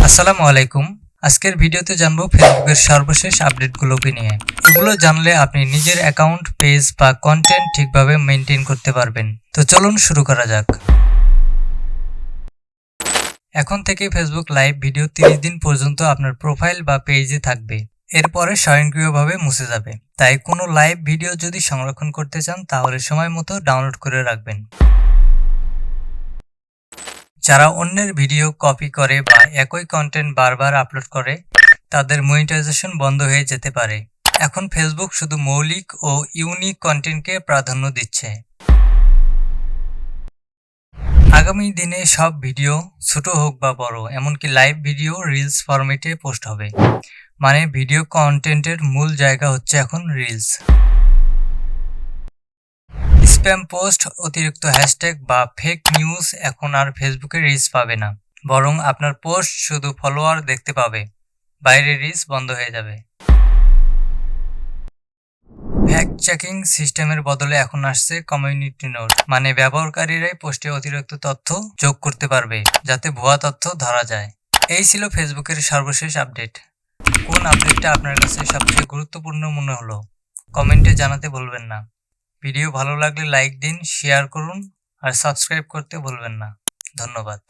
আসসালামু আলাইকুম। আজকের ভিডিওতে জানবো ফেসবুকের সর্বশেষ আপডেটগুলোকে নিয়ে। এগুলো জানলে আপনি নিজের অ্যাকাউন্ট, পেজ বা কন্টেন্ট ঠিকভাবে মেনটেন করতে পারবেন। তো চলুন শুরু করা যাক। এখন থেকে ফেসবুক লাইভ ভিডিও 30 দিন পর্যন্ত আপনার প্রোফাইল বা পেজে থাকবে। এরপরে স্বয়ংক্রিয়ভাবে মুছে যাবে। তাই কোনো লাইভ ভিডিও যদি সংরক্ষণ করতে চান তাহলে সময় মতো ডাউনলোড করে রাখবেন। যারা অন্যের ভিডিও কপি করে বা একই কন্টেন্ট বারবার আপলোড করে তাদের মনিটাইজেশন বন্ধ হয়ে যেতে পারে। এখন ফেসবুক শুধু মৌলিক ও ইউনিক কন্টেন্টকে প্রাধান্য দিচ্ছে। আগামী দিনে সব ভিডিও ছোট হোক বা বড়, এমনকি লাইভ ভিডিও রিলস ফরম্যাটে পোস্ট হবে। মানে ভিডিও কন্টেন্টের মূল জায়গা হচ্ছে এখন রিলস। স্প্যাম পোস্ট, অতিরিক্ত হ্যাশট্যাগ বা ফেক নিউজ এখন আর ফেসবুকে রিচ পাবে না, বরং আপনার পোস্ট শুধু ফলোয়ার দেখতে পাবে, বাইরে রিচ বন্ধ হয়ে যাবে। ফ্যাক্ট চেকিং সিস্টেমের বদলে এখন আসছে কমিউনিটি নোট, মানে ব্যবহারকারীরাই পোস্টে অতিরিক্ত তথ্য যোগ করতে পারবে যাতে ভুয়া তথ্য ধরা যায়। এই ছিল ফেসবুকের সর্বশেষ আপডেট। কোন আপডেটটা আপনার কাছে সবচেয়ে গুরুত্বপূর্ণ মনে হলো কমেন্টে জানাতে ভুলবেন না। ভিডিও ভালো লাগলে লাইক দিন, শেয়ার করুন আর সাবস্ক্রাইব করতে ভুলবেন না। ধন্যবাদ।